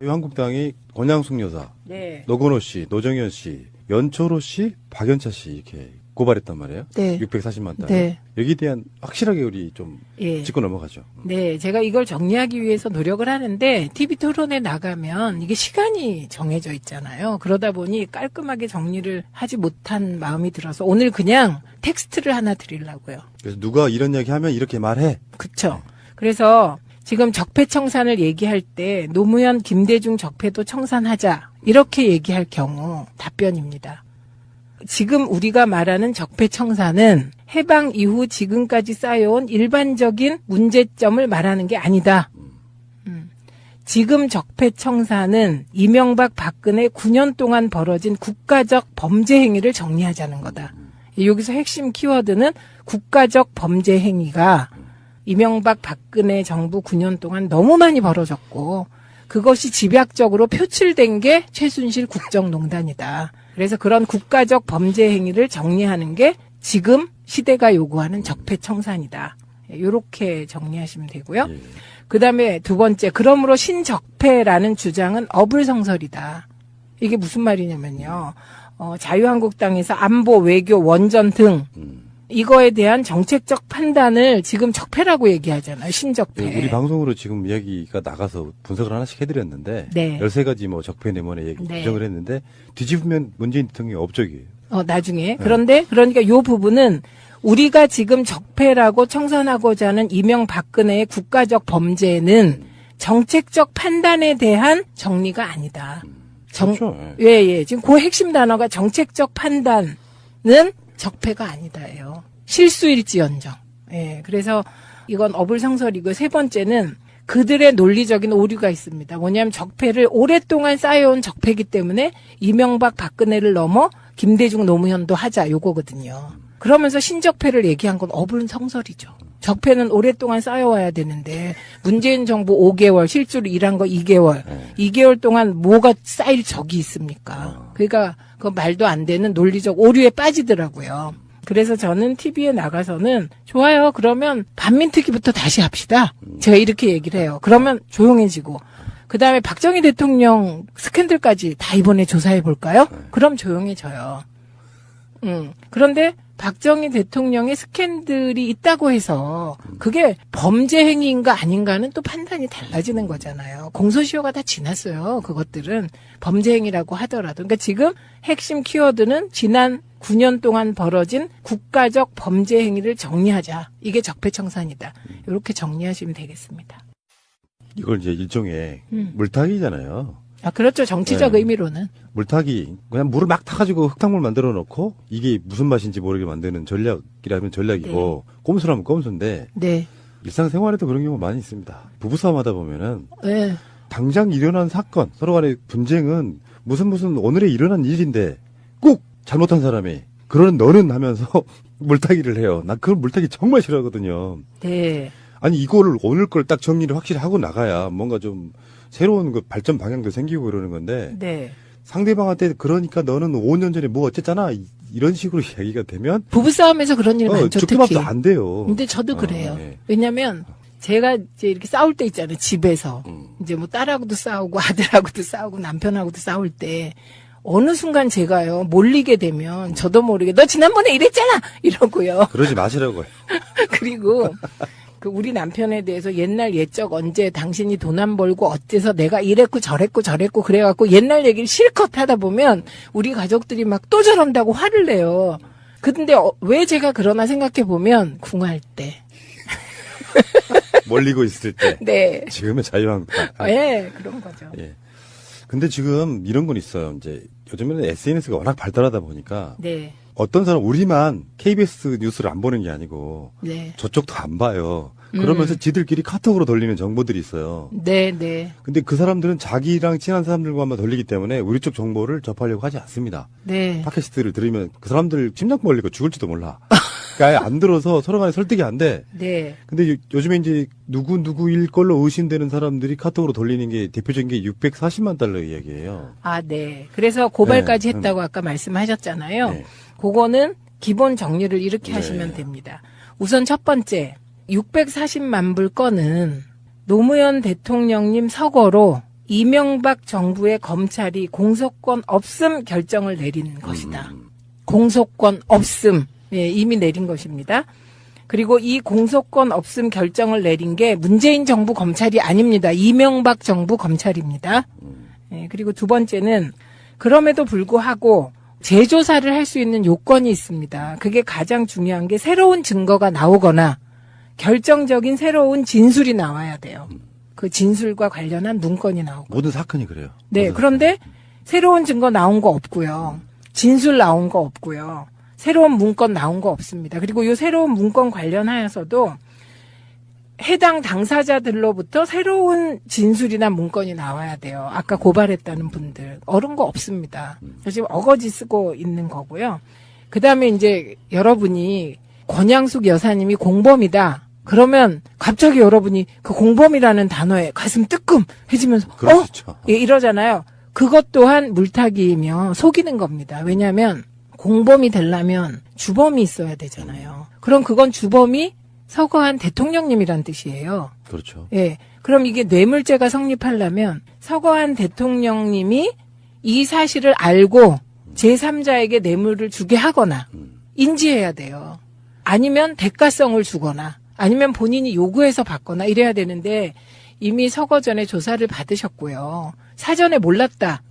한국당이 권양숙 여사, 네. 노건호 씨, 노정현 씨, 연초로 씨, 박연차 씨 이렇게 고발했단 말이에요. 네. 640만 달. 네. 여기에 대한 확실하게 우리 좀 예. 짚고 넘어가죠. 네, 제가 이걸 정리하기 위해서 노력을 하는데 TV 토론에 나가면 이게 시간이 정해져 있잖아요. 그러다 보니 깔끔하게 정리를 하지 못한 마음이 들어서 오늘 그냥 텍스트를 하나 드리려고요. 그래서 누가 이런 얘기 하면 이렇게 말해. 그렇죠. 그래서 지금 적폐청산을 얘기할 때 노무현, 김대중 적폐도 청산하자 이렇게 얘기할 경우 답변입니다. 지금 우리가 말하는 적폐청산은 해방 이후 지금까지 쌓여온 일반적인 문제점을 말하는 게 아니다. 지금 적폐청산은 이명박 박근혜 9년 동안 벌어진 국가적 범죄 행위를 정리하자는 거다. 여기서 핵심 키워드는 국가적 범죄 행위가 이명박 박근혜 정부 9년 동안 너무 많이 벌어졌고 그것이 집약적으로 표출된 게 최순실 국정농단이다. 그래서 그런 국가적 범죄 행위를 정리하는 게 지금 시대가 요구하는 적폐청산이다. 이렇게 정리하시면 되고요. 예. 그다음에 두 번째, 그러므로 신적폐라는 주장은 어불성설이다. 이게 무슨 말이냐면요. 자유한국당에서 안보, 외교, 원전 등 이거에 대한 정책적 판단을 지금 적폐라고 얘기하잖아요. 신적폐. 네, 우리 방송으로 지금 이야기가 나가서 분석을 하나씩 해드렸는데 네. 13가지 뭐 적폐 내면의 얘기 네. 규정을 했는데 뒤집으면 문재인 대통령이 업적이에요. 나중에. 그런데 그러니까 요 부분은 우리가 지금 적폐라고 청산하고자 하는 이명박근혜의 국가적 범죄는 정책적 판단에 대한 정리가 아니다. 그렇죠. 예. 지금 그 핵심 단어가 정책적 판단은 적폐가 아니다예요. 실수일지언정. 예. 그래서 이건 어불성설이고 세 번째는 그들의 논리적인 오류가 있습니다. 뭐냐면 적폐를 오랫동안 쌓여온 적폐이기 때문에 이명박 박근혜를 넘어 김대중 노무현도 하자 요거거든요. 그러면서 신적폐를 얘기한 건 어불성설이죠. 적폐는 오랫동안 쌓여와야 되는데 문재인 정부 5개월 실제로 일한 거 2개월 2개월 동안 뭐가 쌓일 적이 있습니까? 그러니까 그 말도 안 되는 논리적 오류에 빠지더라고요. 그래서 저는 TV에 나가서는 좋아요. 그러면 반민특위부터 다시 합시다. 제가 이렇게 얘기를 해요. 그러면 조용해지고 그다음에 박정희 대통령 스캔들까지 다 이번에 조사해 볼까요? 그럼 조용해져요. 그런데 박정희 대통령의 스캔들이 있다고 해서 그게 범죄 행위인가 아닌가는 또 판단이 달라지는 거잖아요. 공소시효가 다 지났어요. 그것들은 범죄 행위라고 하더라도. 그러니까 지금 핵심 키워드는 지난 9년 동안 벌어진 국가적 범죄 행위를 정리하자. 이게 적폐청산이다. 이렇게 정리하시면 되겠습니다. 이걸 이제 일종의 물타기잖아요. 아, 그렇죠. 정치적 네. 의미로는. 물타기. 그냥 물을 막 타가지고 흙탕물 만들어 놓고 이게 무슨 맛인지 모르게 만드는 전략이라면 전략이고 꼼수라면 꼼수인데 네. 일상생활에도 그런 경우가 많이 있습니다. 부부싸움 하다 보면은 네. 당장 일어난 사건, 서로 간의 분쟁은 무슨 오늘에 일어난 일인데 꼭 잘못한 사람이 그러는 너는 하면서 물타기를 해요. 나 그런 물타기 정말 싫어하거든요. 네. 아니 이거를 오늘 걸 딱 정리를 확실히 하고 나가야 뭔가 좀 새로운 그 발전 방향도 생기고 그러는 건데 네. 상대방한테 그러니까 너는 5년 전에 뭐 어쨌잖아 이런 식으로 이야기가 되면 부부싸움에서 그런 일 많죠. 죽기밥도 특히. 안 돼요. 근데 저도 그래요. 네. 왜냐면 제가 이제 이렇게 싸울 때 있잖아요. 집에서. 이제 뭐 딸하고도 싸우고 아들하고도 싸우고 남편하고도 싸울 때 어느 순간 제가요 몰리게 되면 저도 모르게 너 지난번에 이랬잖아 이러고요. 그러지 마시라고요. 그리고 그 우리 남편에 대해서 옛날 옛적 언제 당신이 돈 안 벌고 어째서 내가 이랬고 저랬고 그래갖고 옛날 얘기를 실컷 하다 보면 우리 가족들이 막 또 저런다고 화를 내요. 근데 왜 제가 그러나 생각해 보면 궁할 때. 몰리고 있을 때. 네. 지금은 자유한국당. 예, 그런 거죠. 예. 근데 지금 이런 건 있어요. 이제 요즘에는 SNS가 워낙 발달하다 보니까 네. 어떤 사람 우리만 KBS 뉴스를 안 보는 게 아니고 네. 저쪽도 안 봐요. 그러면서 지들끼리 카톡으로 돌리는 정보들이 있어요. 네, 네. 근데 그 사람들은 자기랑 친한 사람들과만 돌리기 때문에 우리 쪽 정보를 접하려고 하지 않습니다. 네. 팟캐스트를 들으면 그 사람들 심장 벌리고 죽을지도 몰라. 그러니까 아예 안 들어서 서로 간에 설득이 안 돼. 네. 근데 요즘에 이제 누구일 걸로 의심되는 사람들이 카톡으로 돌리는 게 대표적인 게 640만 달러 이야기예요. 아, 네. 그래서 고발까지 네. 했다고 아까 말씀하셨잖아요. 네. 그거는 기본 정리를 이렇게 네. 하시면 됩니다. 우선 첫 번째, 640만 불 건은 노무현 대통령님 서거로 이명박 정부의 검찰이 공소권 없음 결정을 내린 것이다. 공소권 없음. 예, 이미 내린 것입니다. 그리고 이 공소권 없음 결정을 내린 게 문재인 정부 검찰이 아닙니다. 이명박 정부 검찰입니다. 예, 그리고 두 번째는 그럼에도 불구하고 재조사를 할 수 있는 요건이 있습니다. 그게 가장 중요한 게 새로운 증거가 나오거나 결정적인 새로운 진술이 나와야 돼요. 그 진술과 관련한 문건이 나오고. 모든 사건이 그래요. 네, 그런데 새로운 증거 나온 거 없고요. 진술 나온 거 없고요. 새로운 문건 나온 거 없습니다. 그리고 이 새로운 문건 관련하여서도 해당 당사자들로부터 새로운 진술이나 문건이 나와야 돼요. 아까 고발했다는 분들. 그런 거 없습니다. 지금 어거지 쓰고 있는 거고요. 그 다음에 이제 여러분이 권양숙 여사님이 공범이다. 그러면 갑자기 여러분이 그 공범이라는 단어에 가슴 뜨끔해지면서 그럴 수 있죠. 예, 이러잖아요. 그것 또한 물타기이며 속이는 겁니다. 왜냐하면 공범이 되려면 주범이 있어야 되잖아요. 그럼 그건 주범이 서거한 대통령님이란 뜻이에요. 그렇죠. 예. 그럼 이게 뇌물죄가 성립하려면 서거한 대통령님이 이 사실을 알고 제3자에게 뇌물을 주게 하거나 인지해야 돼요. 아니면 대가성을 주거나 아니면 본인이 요구해서 받거나 이래야 되는데 이미 서거 전에 조사를 받으셨고요. 사전에 몰랐다.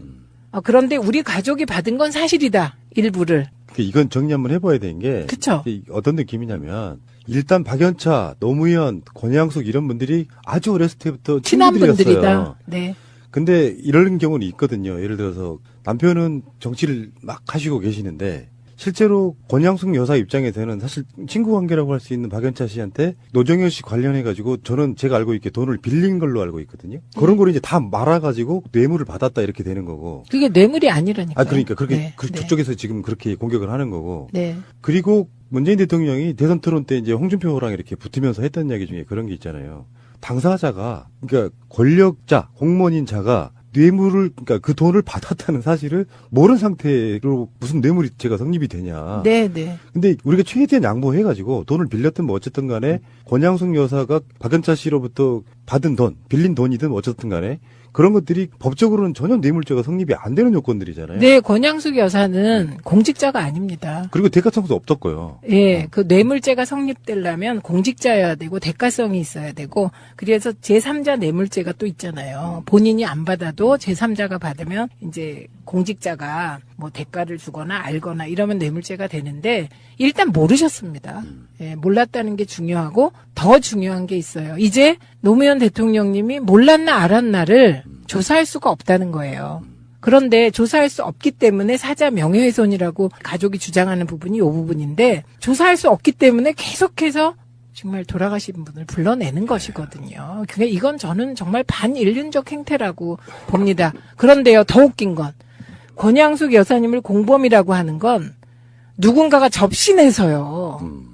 그런데 우리 가족이 받은 건 사실이다. 일부를. 이건 정리 한번 해봐야 되는 게 그쵸? 어떤 느낌이냐면 일단 박연차, 노무현, 권양숙 이런 분들이 아주 어렸을 때부터 친한 친구들이었어요. 분들이다. 네. 근데 이런 경우는 있거든요. 예를 들어서 남편은 정치를 막 하시고 계시는데 실제로 권양숙 여사 입장에서는 사실 친구 관계라고 할 수 있는 박연차 씨한테 노정현 씨 관련해가지고 저는 제가 알고 있게 돈을 빌린 걸로 알고 있거든요. 그런 걸 이제 다 말아가지고 뇌물을 받았다 이렇게 되는 거고. 그게 뇌물이 아니라니까요. 그러니까 그렇게 네. 그쪽에서 지금 그렇게 공격을 하는 거고. 네. 그리고 문재인 대통령이 대선 토론 때 이제 홍준표랑 이렇게 붙으면서 했던 이야기 중에 그런 게 있잖아요. 당사자가 그러니까 권력자, 공무원인 자가 뇌물을 그러니까 그 돈을 받았다는 사실을 모르는 상태로 무슨 뇌물죄가 성립이 되냐. 네, 네. 근데 우리가 최대한 양보해가지고 돈을 빌렸든 뭐 어쨌든 간에 권양숙 여사가 박연차 씨로부터 받은 돈, 빌린 돈이든 어쨌든 간에 그런 것들이 법적으로는 전혀 뇌물죄가 성립이 안 되는 요건들이잖아요. 네, 권양숙 여사는 공직자가 아닙니다. 그리고 대가청구도 없었고요. 예, 그 뇌물죄가 성립되려면 공직자여야 되고 대가성이 있어야 되고 그래서 제3자 뇌물죄가 또 있잖아요. 본인이 안 받아도 제3자가 받으면 이제 공직자가 뭐 대가를 주거나 알거나 이러면 뇌물죄가 되는데 일단 모르셨습니다. 예, 몰랐다는 게 중요하고 더 중요한 게 있어요. 이제 노무현 대통령님이 몰랐나 알았나를 조사할 수가 없다는 거예요. 그런데 조사할 수 없기 때문에 사자 명예훼손이라고 가족이 주장하는 부분이 이 부분인데 조사할 수 없기 때문에 계속해서 정말 돌아가신 분을 불러내는 것이거든요. 그게 이건 저는 정말 반인륜적 행태라고 봅니다. 그런데요, 더 웃긴 건 권양숙 여사님을 공범이라고 하는 건 누군가가 접신해서요.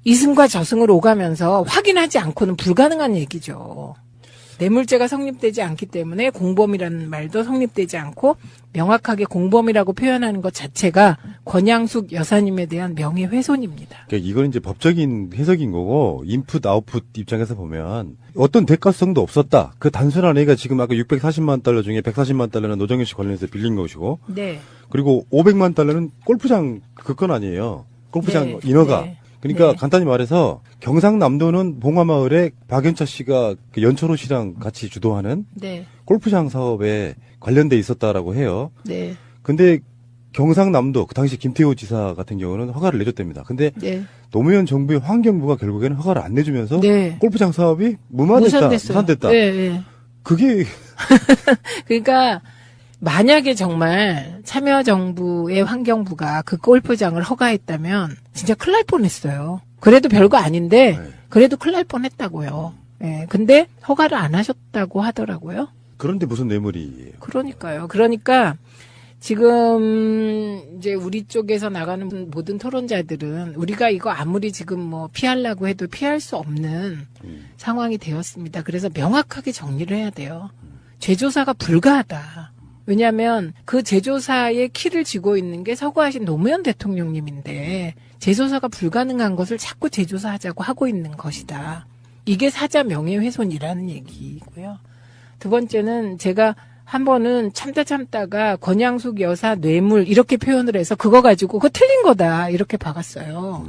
이승과 저승을 오가면서 확인하지 않고는 불가능한 얘기죠. 뇌물죄가 성립되지 않기 때문에 공범이라는 말도 성립되지 않고 명확하게 공범이라고 표현하는 것 자체가 권양숙 여사님에 대한 명예훼손입니다. 그러니까 이건 이제 법적인 해석인 거고 인풋 아웃풋 입장에서 보면 어떤 대가성도 없었다. 그 단순한 애가 지금 아까 640만 달러 중에 140만 달러는 노정현 씨 관련해서 빌린 것이고 네. 그리고 500만 달러는 골프장 그 건 아니에요. 골프장 네. 인허가. 네. 그러니까 네. 간단히 말해서 경상남도는 봉화마을에 박연차 씨가 그 연철호 씨랑 같이 주도하는 네. 골프장 사업에 관련돼 있었다라고 해요. 네. 근데 경상남도 그 당시 김태호 지사 같은 경우는 허가를 내줬답니다. 근데 네. 노무현 정부의 환경부가 결국에는 허가를 안 내주면서 네. 골프장 사업이 무산됐다. 무산됐어요. 네, 네. 그게 그러니까 만약에 정말 참여정부의 환경부가 그 골프장을 허가했다면 진짜 큰일 날 뻔했어요. 그래도 별거 아닌데 네. 그래도 큰일 날 뻔했다고요. 예, 근데 허가를 안 하셨다고 하더라고요. 그런데 무슨 뇌물이에요? 그러니까요. 그러니까 지금 이제 우리 쪽에서 나가는 모든 토론자들은 우리가 이거 아무리 지금 뭐 피하려고 해도 피할 수 없는 상황이 되었습니다. 그래서 명확하게 정리를 해야 돼요. 재조사가 불가하다. 왜냐하면 그 재조사의 키를 쥐고 있는 게 서거하신 노무현 대통령님인데 재조사가 불가능한 것을 자꾸 재조사하자고 하고 있는 것이다. 이게 사자 명예훼손이라는 얘기고요. 두 번째는 제가 한 번은 참다가 권양숙 여사 뇌물 이렇게 표현을 해서 그거 가지고 그거 틀린 거다 이렇게 박았어요.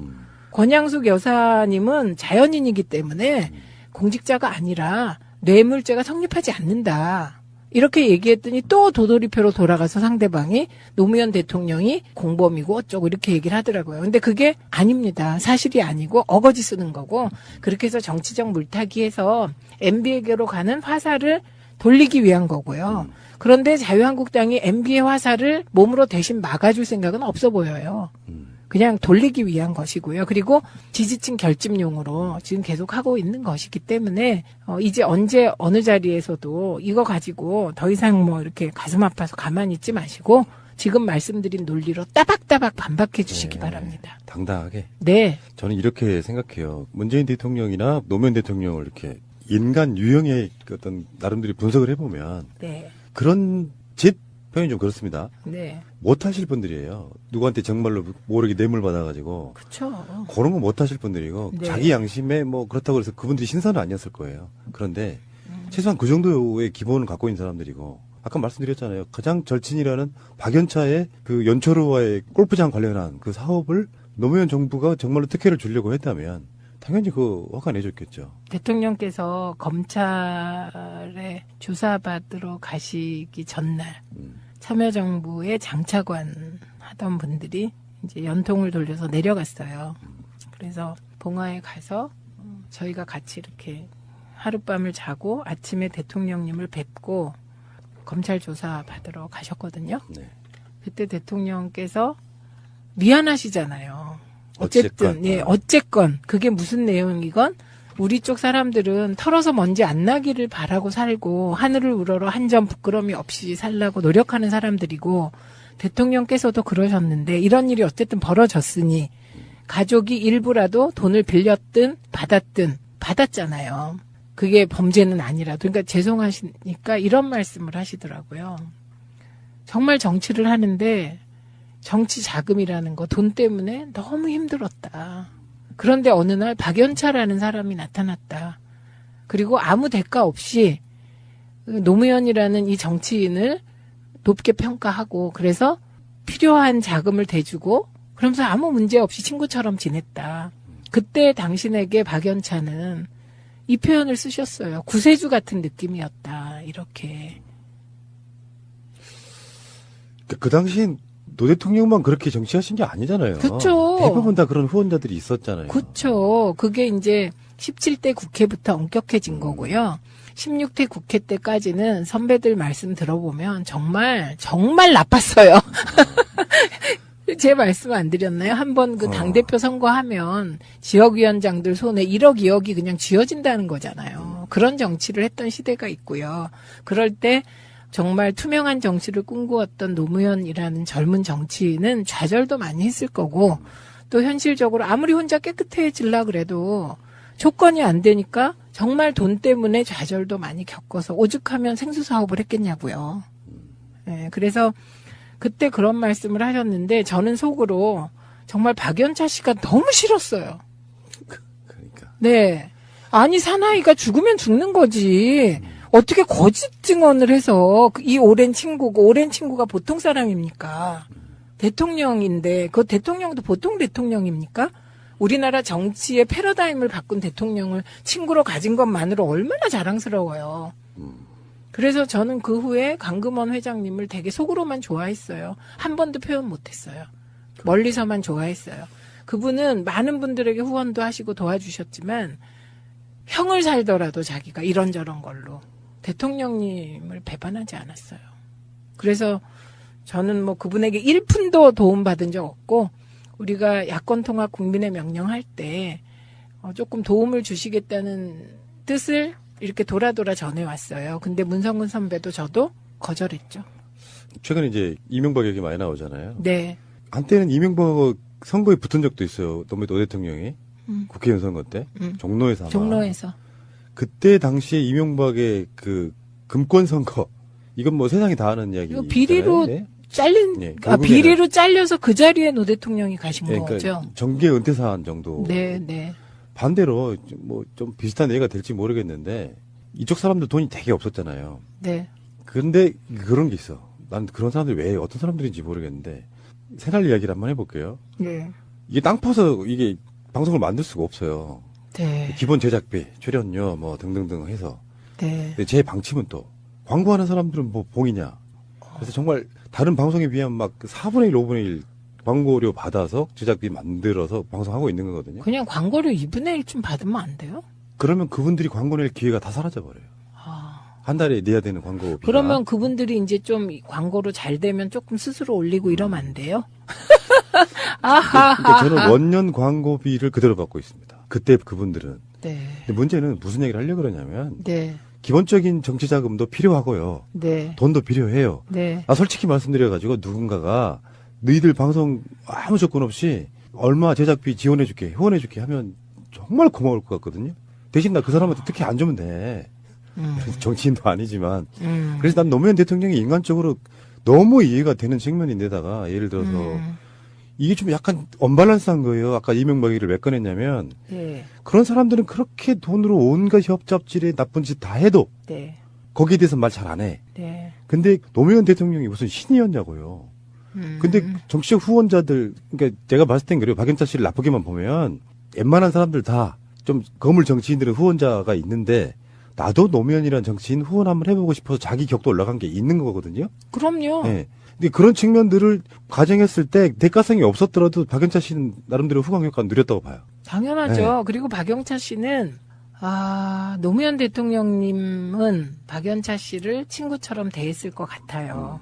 권양숙 여사님은 자연인이기 때문에 공직자가 아니라 뇌물죄가 성립하지 않는다. 이렇게 얘기했더니 또 도돌이표로 돌아가서 상대방이 노무현 대통령이 공범이고 어쩌고 이렇게 얘기를 하더라고요. 근데 그게 아닙니다. 사실이 아니고 어거지 쓰는 거고 그렇게 해서 정치적 물타기해서 MB에게로 가는 화살을 돌리기 위한 거고요. 그런데 자유한국당이 MB의 화살을 몸으로 대신 막아줄 생각은 없어 보여요. 그냥 돌리기 위한 것이고요. 그리고 지지층 결집용으로 지금 계속 하고 있는 것이기 때문에 이제 언제 어느 자리에서도 이거 가지고 더 이상 뭐 이렇게 가슴 아파서 가만히 있지 마시고 지금 말씀드린 논리로 따박따박 반박해 주시기 바랍니다. 당당하게. 네. 저는 이렇게 생각해요. 문재인 대통령이나 노무현 대통령을 이렇게 인간 유형의 어떤 나름대로 분석을 해보면 네. 그런 제 표현이 좀 그렇습니다. 네. 못하실 분들이에요. 누구한테 정말로 모르게 뇌물 받아가지고 그렇죠. 그런 거 못하실 분들이고 네. 자기 양심에 뭐 그렇다고 해서 그분들이 신선은 아니었을 거예요. 그런데 최소한 그 정도의 기본을 갖고 있는 사람들이고 아까 말씀드렸잖아요. 가장 절친이라는 박연차의 그 연초로와의 골프장 관련한 그 사업을 노무현 정부가 정말로 특혜를 주려고 했다면 당연히 그 허가 내줬겠죠. 대통령께서 검찰에 조사받으러 가시기 전날 참여정부의 장차관 하던 분들이 이제 연통을 돌려서 내려갔어요. 그래서 봉화에 가서 저희가 같이 이렇게 하룻밤을 자고 아침에 대통령님을 뵙고 검찰 조사 받으러 가셨거든요. 네. 그때 대통령께서 미안하시잖아요. 어쨌건 그게 무슨 내용이건 우리 쪽 사람들은 털어서 먼지 안 나기를 바라고 살고 하늘을 우러러 한 점 부끄러움이 없이 살라고 노력하는 사람들이고 대통령께서도 그러셨는데 이런 일이 어쨌든 벌어졌으니 가족이 일부라도 돈을 빌렸든 받았잖아요. 그게 범죄는 아니라도. 그러니까 죄송하시니까 이런 말씀을 하시더라고요. 정말 정치를 하는데 정치 자금이라는 거 돈 때문에 너무 힘들었다. 그런데 어느 날 박연차라는 사람이 나타났다. 그리고 아무 대가 없이 노무현이라는 이 정치인을 높게 평가하고 그래서 필요한 자금을 대주고 그러면서 아무 문제 없이 친구처럼 지냈다. 그때 당신에게 박연차는 이 표현을 쓰셨어요. 구세주 같은 느낌이었다. 이렇게. 그 당시엔 노 대통령만 그렇게 정치하신 게 아니잖아요. 그쵸. 대부분 다 그런 후원자들이 있었잖아요. 그렇죠. 그게 이제 17대 국회부터 엄격해진 거고요. 16대 국회 때까지는 선배들 말씀 들어보면 정말 나빴어요. 제 말씀 안 드렸나요? 한번 그 당대표 선거하면 지역위원장들 손에 1억, 2억이 그냥 쥐어진다는 거잖아요. 그런 정치를 했던 시대가 있고요. 그럴 때 정말 투명한 정치를 꿈꾸었던 노무현이라는 젊은 정치인은 좌절도 많이 했을 거고 또 현실적으로 아무리 혼자 깨끗해지려 그래도 조건이 안 되니까 정말 돈 때문에 좌절도 많이 겪어서 오죽하면 생수사업을 했겠냐고요. 네, 그래서 그때 그런 말씀을 하셨는데 저는 속으로 정말 박연차 씨가 너무 싫었어요. 그러니까. 네. 아니 사나이가 죽으면 죽는 거지. 어떻게 거짓 증언을 해서 이 오랜 친구가 보통 사람입니까? 대통령인데 그 대통령도 보통 대통령입니까? 우리나라 정치의 패러다임을 바꾼 대통령을 친구로 가진 것만으로 얼마나 자랑스러워요. 그래서 저는 그 후에 강금원 회장님을 되게 속으로만 좋아했어요. 한 번도 표현 못했어요. 멀리서만 좋아했어요. 그분은 많은 분들에게 후원도 하시고 도와주셨지만 형을 살더라도 자기가 이런저런 걸로 대통령님을 배반하지 않았어요. 그래서 저는 뭐 그분에게 1푼도 도움받은 적 없고 우리가 야권통합 국민의 명령할 때 조금 도움을 주시겠다는 뜻을 이렇게 돌아 전해왔어요. 근데 문성근 선배도 저도 거절했죠. 최근에 이제 이명박 얘기 많이 나오잖아요. 네. 한때는 이명박 선거에 붙은 적도 있어요. 노 대통령이. 국회의원 선거 때. 종로에서 아마. 종로에서. 그때 당시에 이명박의 그 금권 선거. 이건 뭐 세상이 다 아는 이야기. 이거 비리로 네. 비리로 잘려서 그 자리에 노 대통령이 가신 그러니까 거죠. 정계 은퇴 사안 정도. 네. 반대로 뭐 좀 비슷한 얘기가 될지 모르겠는데 이쪽 사람들 돈이 되게 없었잖아요. 네. 근데 그런 게 있어. 난 그런 사람들이 왜 어떤 사람들인지 모르겠는데 생활 이야기를 한번 해볼게요. 네. 이게 땅 파서 이게 방송을 만들 수가 없어요. 네. 기본 제작비, 출연료 뭐 등등등 해서. 네. 근데 제 방침은 또 광고하는 사람들은 뭐 봉이냐. 그래서 정말 다른 방송에 비하면 막 4분의 1, 5분의 1 광고료 받아서 제작비 만들어서 방송하고 있는 거거든요. 그냥 광고료 2분의 1좀 받으면 안 돼요? 그러면 그분들이 광고 낼 기회가 다 사라져버려요. 아. 한 달에 내야 되는 광고비가. 그러면 그분들이 이제 좀 광고로 잘 되면 조금 스스로 올리고 이러면 안 돼요? 그러니까 저는 원년 광고비를 그대로 받고 있습니다. 그때 그분들은. 네. 근데 문제는 무슨 얘기를 하려고 그러냐면 네. 기본적인 정치 자금도 필요하고요. 네. 돈도 필요해요. 네. 솔직히 말씀드려가지고 누군가가 너희들 방송 아무 조건 없이 얼마 제작비 지원해줄게, 후원해줄게 하면 정말 고마울 것 같거든요. 대신 나 그 사람한테 특히 안 주면 돼. 정치인도 아니지만. 그래서 난 노무현 대통령이 인간적으로 너무 이해가 되는 측면인데다가 예를 들어서 이게 좀 약간 언밸런스한 거예요. 아까 이명박이를 왜 꺼냈냐면 네. 그런 사람들은 그렇게 돈으로 온갖 협잡질에 나쁜 짓 다 해도 네. 거기에 대해서 말 잘 안 해. 네. 근데 노무현 대통령이 무슨 신이었냐고요. 근데 정치적 후원자들, 그러니까 제가 봤을 땐 그래요. 박연차 씨를 나쁘게만 보면 웬만한 사람들 다 좀 거물 정치인들은 후원자가 있는데 나도 노무현이란 정치인 후원 한번 해보고 싶어서 자기 격도 올라간 게 있는 거거든요. 그럼요. 네. 근데 그런 측면들을 가정했을 때 대가성이 없었더라도 박연차 씨는 나름대로 후광 효과를 누렸다고 봐요. 당연하죠. 네. 그리고 박영차 씨는 노무현 대통령님은 박연차 씨를 친구처럼 대했을 것 같아요.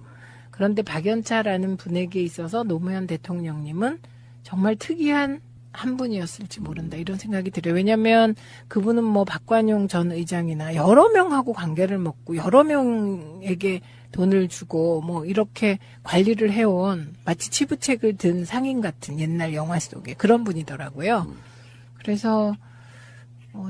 그런데 박연차라는 분에게 있어서 노무현 대통령님은 정말 특이한 한 분이었을지 모른다 이런 생각이 들어요. 왜냐하면 그분은 뭐 박관용 전 의장이나 여러 명하고 관계를 맺고 여러 명에게 돈을 주고 뭐 이렇게 관리를 해온 마치 치부책을 든 상인 같은 옛날 영화 속에 그런 분이더라고요. 그래서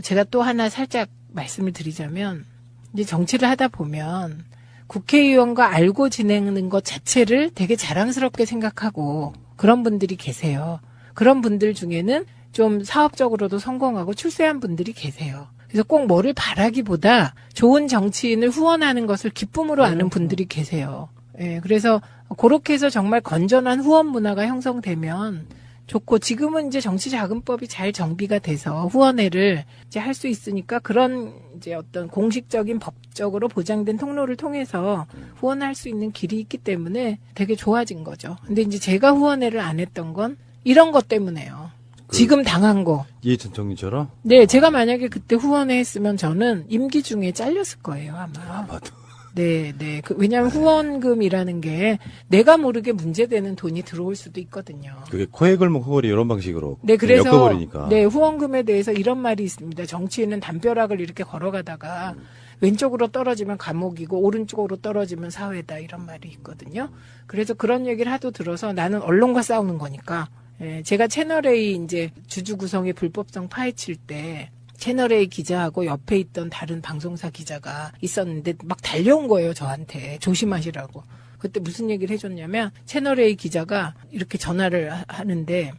제가 또 하나 살짝 말씀을 드리자면 이제 정치를 하다 보면 국회의원과 알고 지내는 것 자체를 되게 자랑스럽게 생각하고 그런 분들이 계세요. 그런 분들 중에는 좀 사업적으로도 성공하고 출세한 분들이 계세요. 그래서 꼭 뭐를 바라기보다 좋은 정치인을 후원하는 것을 기쁨으로 아는 분들이 계세요. 예, 그래서 그렇게 해서 정말 건전한 후원 문화가 형성되면 좋고 지금은 이제 정치자금법이 잘 정비가 돼서 후원회를 이제 할 수 있으니까 그런 이제 어떤 공식적인 법적으로 보장된 통로를 통해서 후원할 수 있는 길이 있기 때문에 되게 좋아진 거죠. 근데 이제 제가 후원회를 안 했던 건 이런 것 때문에요. 지금 당한 거. 이해찬 총리처럼? 네, 제가 만약에 그때 후원회 했으면 저는 임기 중에 잘렸을 거예요, 아마. 아마도. 네. 왜냐하면 후원금이라는 게 내가 모르게 문제되는 돈이 들어올 수도 있거든요. 그게 코에 걸면 코걸이 이런 방식으로. 네, 그래서 엮어버리니까. 네, 후원금에 대해서 이런 말이 있습니다. 정치인은 담벼락을 이렇게 걸어가다가 왼쪽으로 떨어지면 감옥이고 오른쪽으로 떨어지면 사회다 이런 말이 있거든요. 그래서 그런 얘기를 하도 들어서 나는 언론과 싸우는 거니까 제가 채널A 이제 주주 구성의 불법성 파헤칠 때 채널A 기자하고 옆에 있던 다른 방송사 기자가 있었는데 막 달려온 거예요, 저한테. 조심하시라고. 그때 무슨 얘기를 해줬냐면 채널A 기자가 이렇게 전화를 하는데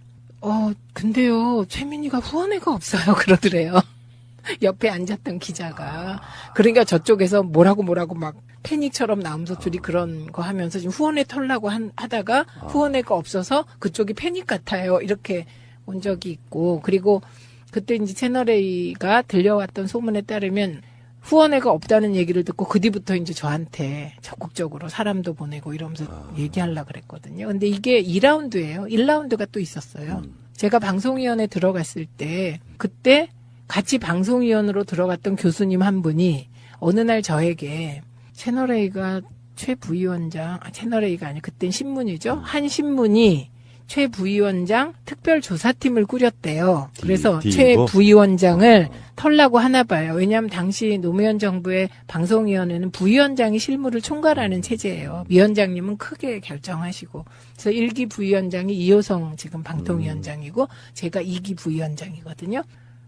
근데요, 최민희가 후원회가 없어요. 그러더래요. 옆에 앉았던 기자가. 그러니까 저쪽에서 뭐라고 막 패닉처럼 나오면서 둘이 그런 거 하면서 지금 후원회 털라고 하다가 후원회가 없어서 그쪽이 패닉 같아요. 이렇게 온 적이 있고. 그리고 그때 이제 채널A가 들려왔던 소문에 따르면 후원회가 없다는 얘기를 듣고 그 뒤부터 이제 저한테 적극적으로 사람도 보내고 이러면서 얘기하려고 그랬거든요. 근데 이게 2라운드예요. 1라운드가 또 있었어요. 제가 방송위원회 들어갔을 때 그때 같이 방송위원으로 들어갔던 교수님 한 분이 어느 날 저에게 채널A가 최 부위원장, 채널A가 아니고 그땐 신문이죠. 한 신문이 최 부위원장 특별조사팀을 꾸렸대요. 그래서 최 부위원장을 털라고 하나 봐요. 왜냐하면 당시 노무현 정부의 방송위원회는 부위원장이 실무를 총괄하는 체제예요. 위원장님은 크게 결정하시고. 그래서 1기 부위원장이 이호성 지금 방통위원장이고 제가 2기 부위원장이거든요.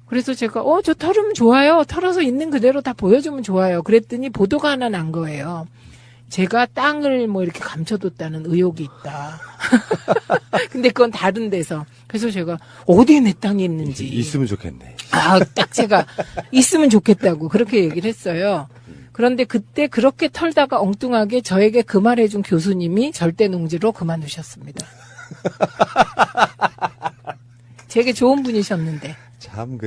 그래서 제가 저 털으면 좋아요. 털어서 있는 그대로 다 보여주면 좋아요. 그랬더니 보도가 하나 난 거예요. 제가 땅을 뭐 이렇게 감춰뒀다는 의혹이 있다. 근데 그건 다른 데서. 그래서 제가 어디에 내 땅이 있는지. 있으면 좋겠네. 딱 제가 있으면 좋겠다고 그렇게 얘기를 했어요. 그런데 그때 그렇게 털다가 엉뚱하게 저에게 그 말해준 교수님이 절대 농지로 그만두셨습니다. 되게 좋은 분이셨는데. 참.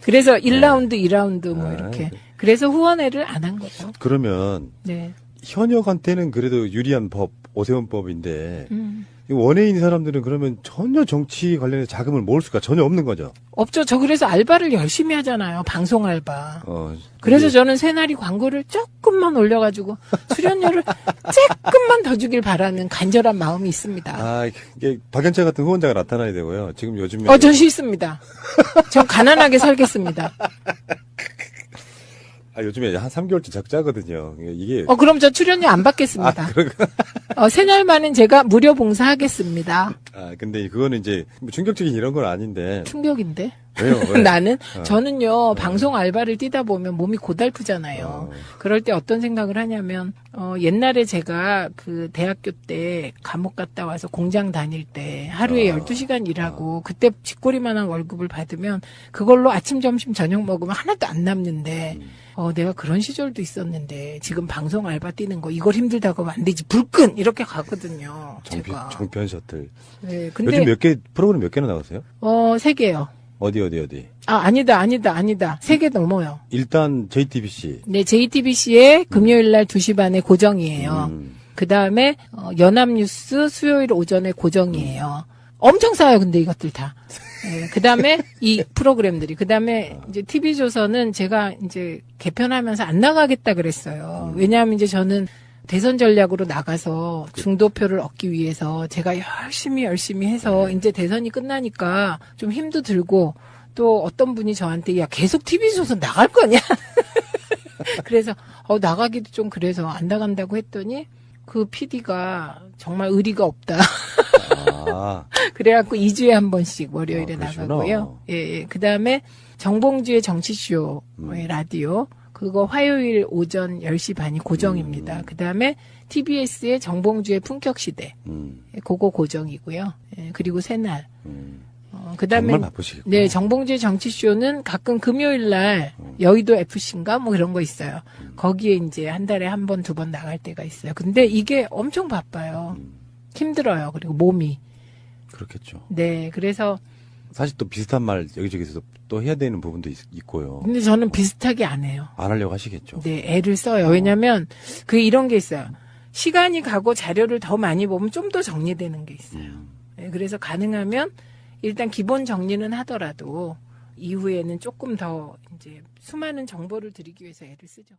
그래서 1라운드, 2라운드 뭐 아, 이렇게. 그래서 후원회를 안 한 거죠. 그러면 네. 현역한테는 그래도 유리한 법, 오세훈법인데 이 원외에 있는 사람들은 그러면 전혀 정치 관련해서 자금을 모을 수가 전혀 없는 거죠. 없죠. 저 그래서 알바를 열심히 하잖아요. 방송 알바. 그래서 이게 저는 새날이 광고를 조금만 올려가지고 출연료를 조금만 더 주길 바라는 간절한 마음이 있습니다. 이게 박연차 같은 후원자가 나타나야 되고요. 지금 요즘에 전 싫습니다. 전 가난하게 살겠습니다. 요즘에 한 3개월째 적자거든요. 이게 그럼 저 출연료 안 받겠습니다. 새날만은 제가 무료 봉사하겠습니다. 근데 그거는 이제 뭐 충격적인 이런 건 아닌데. 충격인데? 왜요? 왜? 나는 저는요 방송 알바를 뛰다 보면 몸이 고달프잖아요. 그럴 때 어떤 생각을 하냐면 옛날에 제가 그 대학교 때 감옥 갔다 와서 공장 다닐 때 하루에 12시간 일하고 그때 쥐꼬리만한 월급을 받으면 그걸로 아침 점심 저녁 먹으면 하나도 안 남는데 내가 그런 시절도 있었는데 지금 방송 알바 뛰는 거 이걸 힘들다고 하면 안 되지 불끈 이렇게 가거든요. 제가. 정편 셔틀. 네, 근데 요즘 프로그램 몇 개나 나가세요? 3개요. 어디? 아니다. 3개 넘어요. 일단 JTBC. 네, JTBC에 금요일 날 2시 반에 고정이에요. 그 다음에 연합뉴스 수요일 오전에 고정이에요. 엄청 싸요, 근데 이것들 다. 네, 그 다음에 이 프로그램들이. 그 다음에 이제 TV조선은 제가 이제 개편하면서 안 나가겠다 그랬어요. 왜냐하면 이제 저는 대선 전략으로 나가서 중도표를 얻기 위해서 제가 열심히 해서 이제 대선이 끝나니까 좀 힘도 들고 또 어떤 분이 저한테 야 계속 TV조선 나갈 거냐 그래서 나가기도 좀 그래서 안 나간다고 했더니 그 PD가 정말 의리가 없다 그래갖고 2주에 한 번씩 월요일에 나가고요. 예. 그다음에 정봉주의 정치쇼 라디오 그거 화요일 오전 10시 반이 고정입니다. 그다음에 TBS의 정봉주의 품격시대. 그거 고정이고요. 예, 그리고 새날. 그다음에 정말 바쁘시겠구나. 네, 정봉주의 정치쇼는 가끔 금요일 날 여의도 FC인가 뭐 이런 거 있어요. 거기에 이제 한 달에 한 번, 두 번 나갈 때가 있어요. 근데 이게 엄청 바빠요. 힘들어요. 그리고 몸이. 그렇겠죠. 네, 그래서 사실 또 비슷한 말 여기저기서 또 해야 되는 부분도 있고요. 근데 저는 비슷하게 안 해요. 안 하려고 하시겠죠. 네, 애를 써요. 왜냐면 이런 게 있어요. 시간이 가고 자료를 더 많이 보면 좀 더 정리되는 게 있어요. 네, 그래서 가능하면 일단 기본 정리는 하더라도 이후에는 조금 더 이제 수많은 정보를 드리기 위해서 애를 쓰죠.